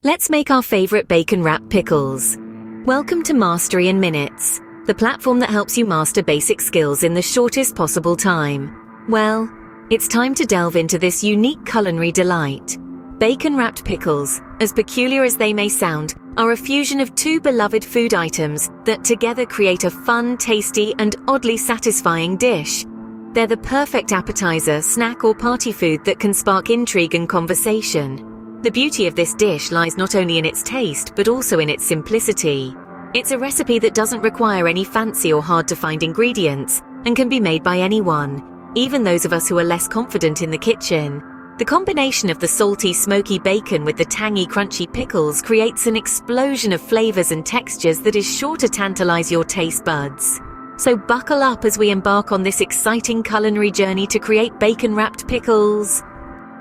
Let's make our favorite bacon wrapped pickles. Welcome to Mastery in Minutes, the platform that helps you master basic skills in the shortest possible time. Well, it's time to delve into this unique culinary delight. Bacon wrapped pickles, as peculiar as they may sound, are a fusion of two beloved food items that together create a fun, tasty, and oddly satisfying dish. They're the perfect appetizer, snack, or party food that can spark intrigue and conversation. The beauty of this dish lies not only in its taste, but also in its simplicity. It's a recipe that doesn't require any fancy or hard-to-find ingredients and can be made by anyone, even those of us who are less confident in the kitchen. The combination of the salty, smoky bacon with the tangy, crunchy pickles creates an explosion of flavors and textures that is sure to tantalize your taste buds. So buckle up as we embark on this exciting culinary journey to create bacon-wrapped pickles.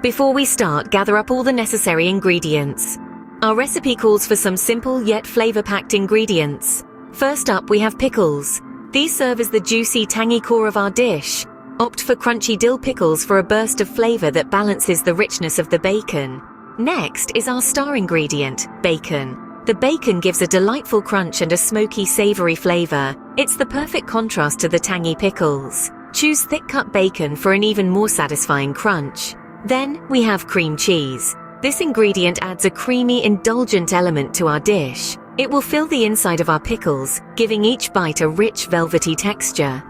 Before we start, gather up all the necessary ingredients. Our recipe calls for some simple yet flavor-packed ingredients. First up, we have pickles. These serve as the juicy, tangy core of our dish. Opt for crunchy dill pickles for a burst of flavor that balances the richness of the bacon. Next is our star ingredient, bacon. The bacon gives a delightful crunch and a smoky, savory flavor. It's the perfect contrast to the tangy pickles. Choose thick-cut bacon for an even more satisfying crunch. Then we have cream cheese. This ingredient adds a creamy, indulgent element to our dish. It will fill the inside of our pickles, giving each bite a rich, velvety texture.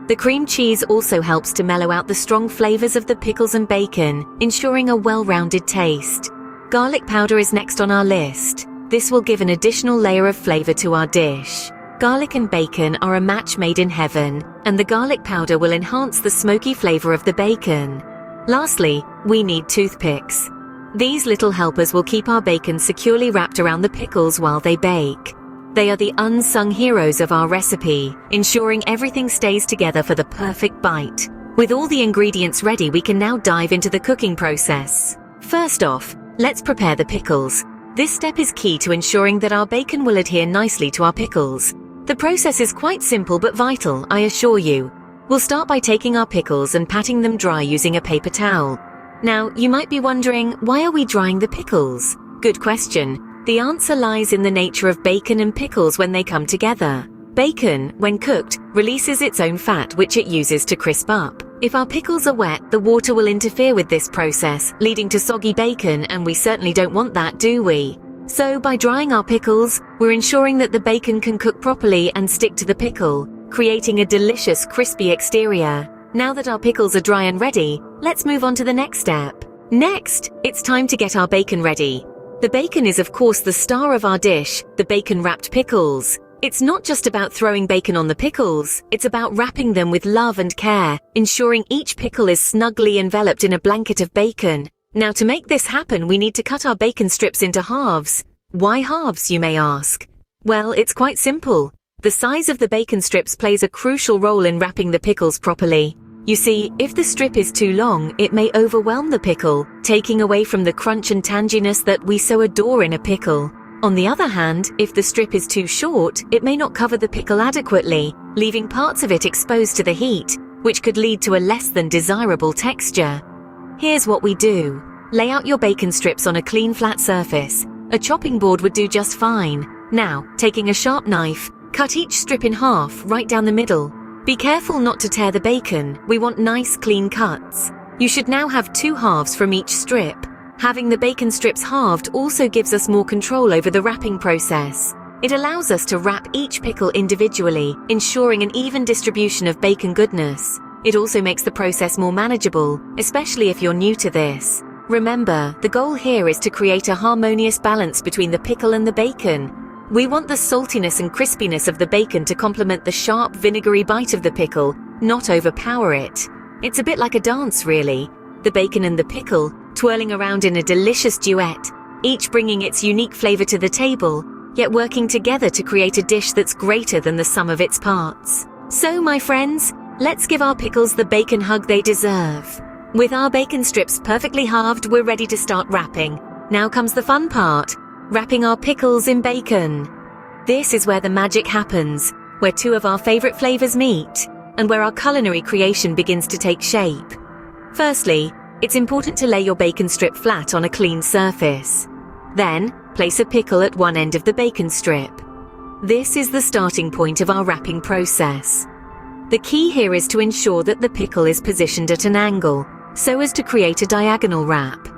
The cream cheese also helps to mellow out the strong flavors of the pickles and bacon, ensuring a well-rounded taste. Garlic powder is next on our list. This will give an additional layer of flavor to our dish. Garlic and bacon are a match made in heaven, and the garlic powder will enhance the smoky flavor of the bacon. Lastly, we need toothpicks. These little helpers will keep our bacon securely wrapped around the pickles while they bake. They are the unsung heroes of our recipe, ensuring everything stays together for the perfect bite. With all the ingredients ready, we can now dive into the cooking process. First off, let's prepare the pickles. This step is key to ensuring that our bacon will adhere nicely to our pickles. The process is quite simple but vital, I assure you. We'll start by taking our pickles and patting them dry using a paper towel. Now, you might be wondering, why are we drying the pickles? Good question. The answer lies in the nature of bacon and pickles when they come together. Bacon, when cooked, releases its own fat, which it uses to crisp up. If our pickles are wet, the water will interfere with this process, leading to soggy bacon, and we certainly don't want that, do we? So, by drying our pickles, we're ensuring that the bacon can cook properly and stick to the pickle, creating a delicious, crispy exterior. Now that our pickles are dry and ready, let's move on to the next step. Next, it's time to get our bacon ready. The bacon is of course the star of our dish, the bacon wrapped pickles. It's not just about throwing bacon on the pickles, it's about wrapping them with love and care, ensuring each pickle is snugly enveloped in a blanket of bacon. Now to make this happen, we need to cut our bacon strips into halves. Why halves, you may ask? Well, it's quite simple. The size of the bacon strips plays a crucial role in wrapping the pickles properly. You see, if the strip is too long, it may overwhelm the pickle, taking away from the crunch and tanginess that we so adore in a pickle. On the other hand, if the strip is too short, it may not cover the pickle adequately, leaving parts of it exposed to the heat, which could lead to a less than desirable texture. Here's what we do. Lay out your bacon strips on a clean, flat surface. A chopping board would do just fine. Now, taking a sharp knife, cut each strip in half, right down the middle. Be careful not to tear the bacon. We want nice, clean cuts. You should now have 2 halves from each strip. Having the bacon strips halved also gives us more control over the wrapping process. It allows us to wrap each pickle individually, ensuring an even distribution of bacon goodness. It also makes the process more manageable, especially if you're new to this. Remember, the goal here is to create a harmonious balance between the pickle and the bacon. We want the saltiness and crispiness of the bacon to complement the sharp, vinegary bite of the pickle, not overpower it. It's a bit like a dance, really. The bacon and the pickle, twirling around in a delicious duet, each bringing its unique flavor to the table, yet working together to create a dish that's greater than the sum of its parts. So, my friends, let's give our pickles the bacon hug they deserve. With our bacon strips perfectly halved, we're ready to start wrapping. Now comes the fun part. Wrapping our pickles in bacon. This is where the magic happens, where 2 of our favorite flavors meet, and where our culinary creation begins to take shape. Firstly, it's important to lay your bacon strip flat on a clean surface. Then, place a pickle at one end of the bacon strip. This is the starting point of our wrapping process. The key here is to ensure that the pickle is positioned at an angle, so as to create a diagonal wrap.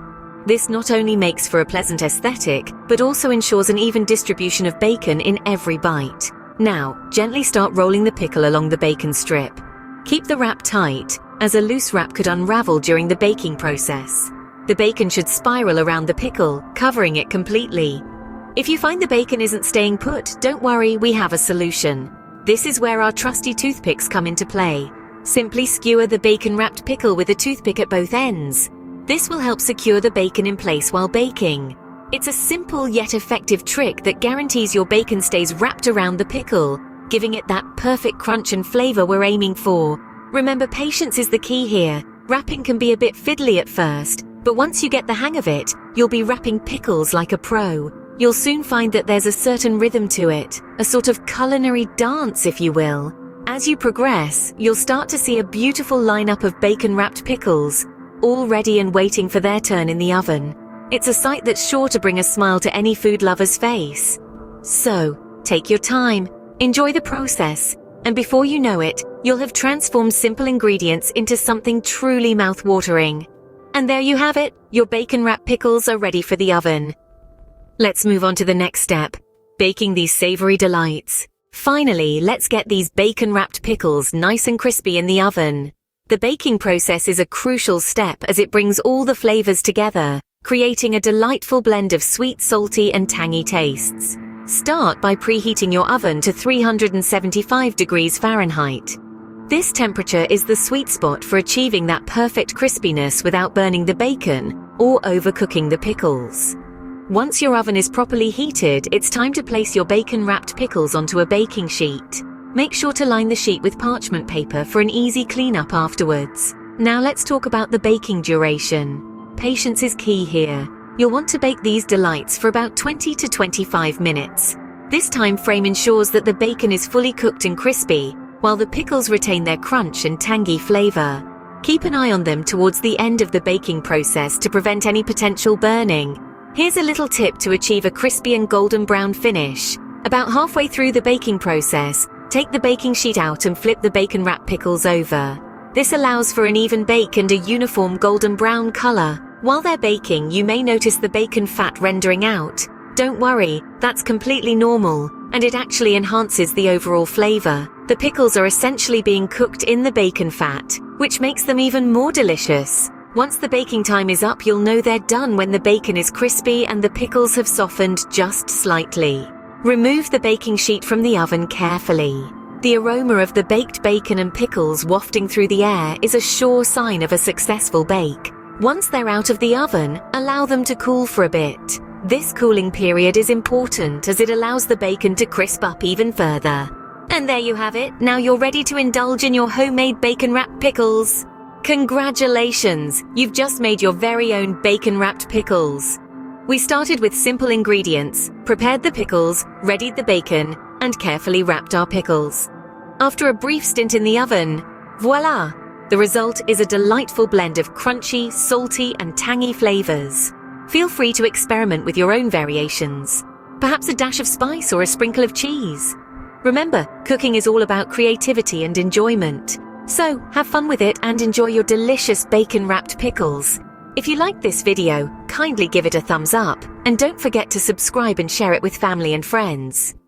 This not only makes for a pleasant aesthetic, but also ensures an even distribution of bacon in every bite. Now, gently start rolling the pickle along the bacon strip. Keep the wrap tight, as a loose wrap could unravel during the baking process. The bacon should spiral around the pickle, covering it completely. If you find the bacon isn't staying put, don't worry, we have a solution. This is where our trusty toothpicks come into play. Simply skewer the bacon-wrapped pickle with a toothpick at both ends. This will help secure the bacon in place while baking. It's a simple yet effective trick that guarantees your bacon stays wrapped around the pickle, giving it that perfect crunch and flavor we're aiming for. Remember, patience is the key here. Wrapping can be a bit fiddly at first, but once you get the hang of it, you'll be wrapping pickles like a pro. You'll soon find that there's a certain rhythm to it, a sort of culinary dance, if you will. As you progress, you'll start to see a beautiful lineup of bacon-wrapped pickles, all ready and waiting for their turn in the oven. It's a sight that's sure to bring a smile to any food lover's face. So, take your time, enjoy the process, and before you know it, you'll have transformed simple ingredients into something truly mouth-watering. And there you have it, your bacon-wrapped pickles are ready for the oven. Let's move on to the next step, baking these savory delights. Finally, let's get these bacon-wrapped pickles nice and crispy in the oven. The baking process is a crucial step as it brings all the flavors together, creating a delightful blend of sweet, salty, and tangy tastes. Start by preheating your oven to 375 degrees Fahrenheit. This temperature is the sweet spot for achieving that perfect crispiness without burning the bacon or overcooking the pickles. Once your oven is properly heated, it's time to place your bacon-wrapped pickles onto a baking sheet. Make sure to line the sheet with parchment paper for an easy cleanup afterwards. Now let's talk about the baking duration. Patience is key here. You'll want to bake these delights for about 20 to 25 minutes. This time frame ensures that the bacon is fully cooked and crispy, while the pickles retain their crunch and tangy flavor. Keep an eye on them towards the end of the baking process to prevent any potential burning. Here's a little tip to achieve a crispy and golden brown finish. About halfway through the baking process, take the baking sheet out and flip the bacon-wrapped pickles over. This allows for an even bake and a uniform golden brown color. While they're baking, you may notice the bacon fat rendering out. Don't worry, that's completely normal, and it actually enhances the overall flavor. The pickles are essentially being cooked in the bacon fat, which makes them even more delicious. Once the baking time is up, you'll know they're done when the bacon is crispy and the pickles have softened just slightly. Remove the baking sheet from the oven carefully. The aroma of the baked bacon and pickles wafting through the air is a sure sign of a successful bake. Once they're out of the oven, allow them to cool for a bit. This cooling period is important as it allows the bacon to crisp up even further. And there you have it. Now you're ready to indulge in your homemade bacon-wrapped pickles. Congratulations! You've just made your very own bacon-wrapped pickles. We started with simple ingredients, prepared the pickles, readied the bacon, and carefully wrapped our pickles. After a brief stint in the oven, voila! The result is a delightful blend of crunchy, salty, and tangy flavors. Feel free to experiment with your own variations. Perhaps a dash of spice or a sprinkle of cheese. Remember, cooking is all about creativity and enjoyment. So, have fun with it and enjoy your delicious bacon-wrapped pickles. If you liked this video, kindly give it a thumbs up, and don't forget to subscribe and share it with family and friends.